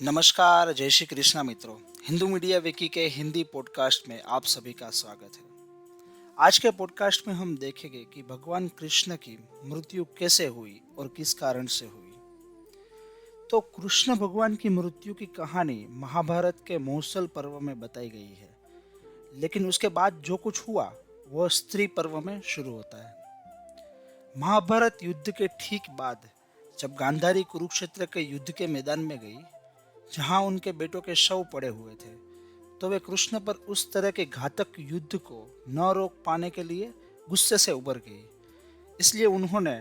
नमस्कार, जय श्री कृष्णा मित्रों। हिंदू मीडिया विकी के हिंदी पॉडकास्ट में आप सभी का स्वागत है। आज के पॉडकास्ट में हम देखेंगे कि भगवान कृष्ण की मृत्यु कैसे हुई और किस कारण से हुई। तो कृष्ण भगवान की मृत्यु की कहानी महाभारत के मौसल पर्व में बताई गई है, लेकिन उसके बाद जो कुछ हुआ वह स्त्री पर्व में शुरू होता है। महाभारत युद्ध के ठीक बाद जब गांधारी कुरुक्षेत्र के युद्ध के मैदान में गई, जहां उनके बेटों के शव पड़े हुए थे, तो वे कृष्ण पर उस तरह के घातक युद्ध को न रोक पाने के लिए गुस्से से उभर गई। इसलिए उन्होंने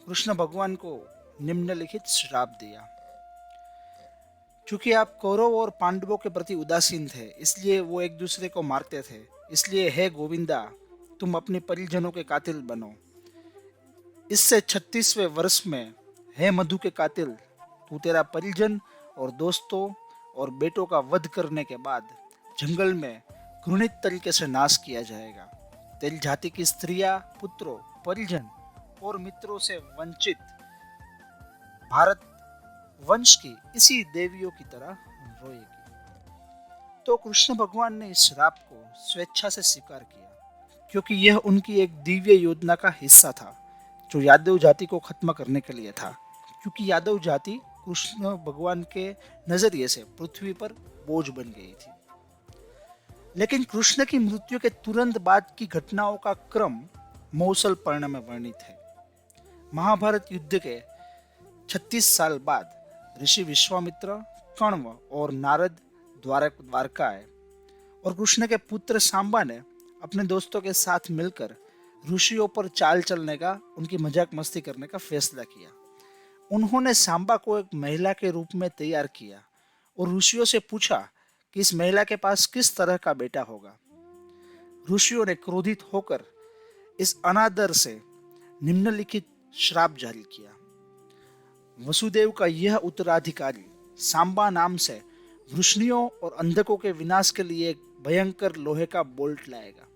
कृष्ण भगवान को निम्नलिखित श्राप दिया। क्योंकि आप कौरव और पांडवों के प्रति उदासीन थे, इसलिए वो एक दूसरे को मारते थे। इसलिए हे गोविंदा, तुम अपने परिजनों के कातिल बनो। इससे 36वें वर्ष में हे मधु के कातिल, तू तेरा परिजन और दोस्तों और बेटों का वध करने के बाद जंगल में घृणित तरीके से नाश किया जाएगा। तेरी जाति की स्त्रियां, पुत्रों, परिजन और मित्रों से वंचित भारत वंश की इसी देवियों की तरह रोएगी। तो कृष्ण भगवान ने इस श्राप को स्वेच्छा से स्वीकार किया, क्योंकि यह उनकी एक दिव्य योजना का हिस्सा था जो यादव जाति को खत्म करने के लिए था। क्योंकि यादव जाति कृष्ण भगवान के नजरिए से पृथ्वी पर बोझ बन गई थी। लेकिन कृष्ण की मृत्यु के तुरंत बाद की घटनाओं का क्रम मौसल पर्व में वर्णित है। महाभारत युद्ध के 36 साल बाद ऋषि विश्वामित्र, कण्व और नारद द्वारका आए और कृष्ण के पुत्र सांबा ने अपने दोस्तों के साथ मिलकर ऋषियों पर चाल चलने का, उनकी मजाक मस्ती करने का फैसला किया। उन्होंने सांबा को एक महिला के रूप में तैयार किया और ऋषियों से पूछा कि इस महिला के पास किस तरह का बेटा होगा। ऋषियों ने क्रोधित होकर इस अनादर से निम्नलिखित श्राप जारी किया। वसुदेव का यह उत्तराधिकारी सांबा नाम से वृष्णियों और अंधकों के विनाश के लिए एक भयंकर लोहे का बोल्ट लाएगा।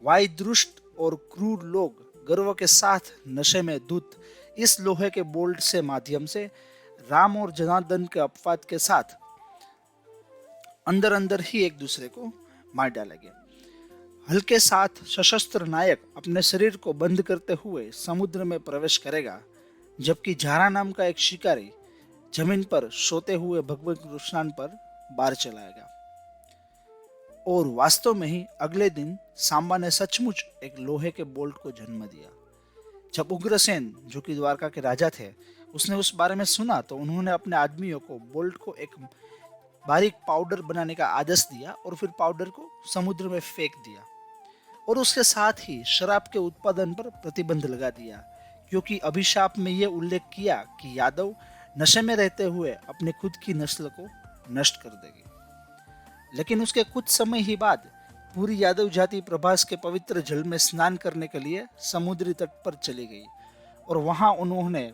वायुदुष्ट और क्रूर लोग गर्व के साथ नशे में धुत इस लोहे के बोल्ट से माध्यम से राम और जनार्दन के अपवाद के साथ अंदर अंदर ही एक दूसरे को मार डालेंगे। हल्के साथ सशस्त्र नायक अपने शरीर को बंद करते हुए समुद्र में प्रवेश करेगा, जबकि झारा नाम का एक शिकारी जमीन पर सोते हुए भगवान कृष्ण पर बार चलाएगा। और वास्तव में ही अगले दिन सांबा ने सचमुच एक लोहे के बोल्ट को जन्म दिया। जब उग्रसेन, जो कि द्वारका के राजा थे, उसने उस बारे में सुना तो उन्होंने अपने आदमियों को बोल्ट को एक बारीक पाउडर बनाने का आदेश दिया और फिर पाउडर को समुद्र में फेंक दिया और उसके साथ ही शराब के उत्पादन पर प्रतिबंध लगा दिया, क्योंकि अभिशाप में यह उल्लेख किया कि यादव नशे में रहते हुए अपने खुद की नस्ल को नष्ट कर देगी। लेकिन उसके कुछ समय ही बाद पूरी यादव जाति प्रभास के पवित्र जल में स्नान करने के लिए समुद्री तट पर चली गई और वहां उन्होंने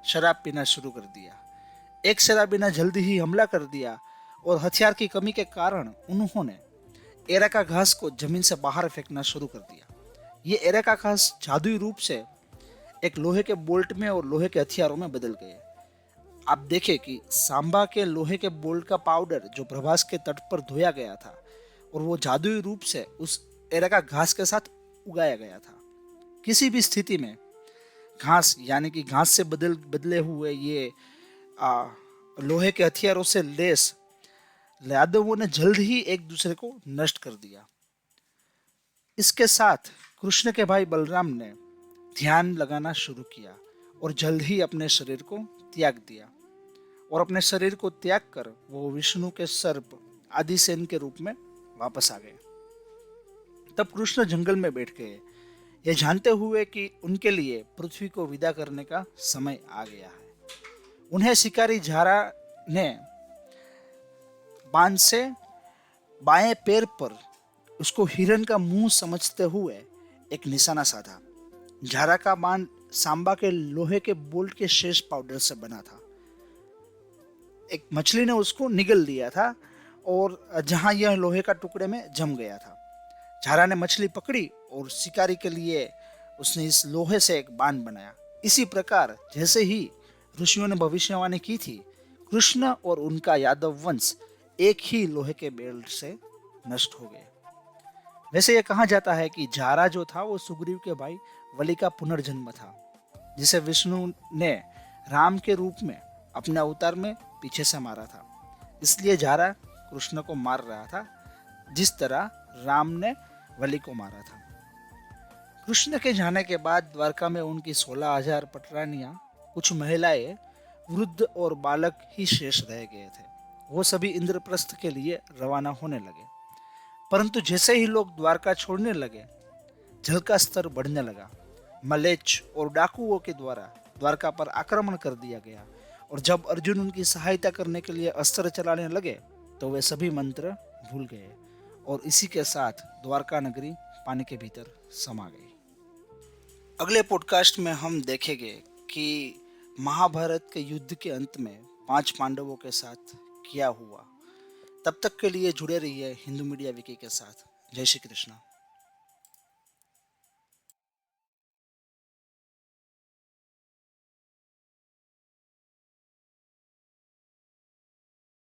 शराब पीना शुरू कर दिया। एक शराबी ने जल्दी ही हमला कर दिया और हथियार की कमी के कारण उन्होंने एरेका घास को जमीन से बाहर फेंकना शुरू कर दिया। ये एरेका घास जादुई रूप से एक लोहे के बोल्ट में और लोहे के हथियारों में बदल गए। आप देखें कि सांबा के लोहे के बोल्ट का पाउडर जो प्रभास के तट पर धोया गया था और वो जादुई रूप से उस एरेका घास के साथ उगाया गया था। किसी भी स्थिति में घास यानी कि घास से बदले हुए ये लोहे के हथियारों से लेस यादवों ने जल्द ही एक दूसरे को नष्ट कर दिया। इसके साथ कृष्ण के भाई बलराम ने ध्यान लगाना शुरू किया और जल्द ही अपने शरीर को त्याग दिया और अपने शरीर को त्याग कर वो विष्णु के सर्प आदिसेन के रूप में वापस आ गए। तब कृष्ण जंगल में बैठ गए, ये जानते हुए कि उनके लिए पृथ्वी को विदा करने का समय आ गया है। उन्हें शिकारी झारा ने बांध से बाएं पैर पर उसको हिरण का मुंह समझते हुए एक निशाना साधा। झारा का बांध सांबा के लोहे के बोल्ट के शेष पाउडर से बना था। एक मछली ने उसको निगल लिया था और जहां यह लोहे का टुकड़े में जम गया था। झारा ने मछली पकड़ी और शिकारी के लिए उसने इस लोहे से एक बांध बनाया। इसी प्रकार जैसे ही ऋषियों ने भविष्यवाणी की थी, कृष्ण और उनका यादव वंश एक ही लोहे के बेल्ट से नष्ट हो गए। वैसे यह कहा जाता है कि जारा जो था वो सुग्रीव के भाई वली का पुनर्जन्म था, जिसे विष्णु ने राम के रूप में अपने अवतार में पीछे से मारा था। इसलिए जारा कृष्ण को मार रहा था, जिस तरह राम ने वली को मारा था। कृष्ण के जाने के बाद द्वारका में उनकी 16,000 पटरानियां, कुछ महिलाएं, वृद्ध और बालक ही शेष रह गए थे। वो सभी इंद्रप्रस्थ के लिए रवाना होने लगे। परंतु जैसे ही लोग द्वारका छोड़ने लगे, जल का स्तर बढ़ने लगा। मलेच्छ और डाकुओं के द्वारा द्वारका पर आक्रमण कर दिया गया, और जब अर्जुन उनकी सहायता करने के लिए अस्त्र चलाने लगे तो वे सभी मंत्र भूल गए, और इसी के साथ द्वारका नगरी पानी के भीतर समा गई। अगले पॉडकास्ट में हम देखेंगे कि महाभारत के युद्ध के अंत में 5 पांडवों के साथ क्या हुआ। तब तक के लिए जुड़े रहिए हिंदू मीडिया विकी के साथ। जय श्री कृष्ण।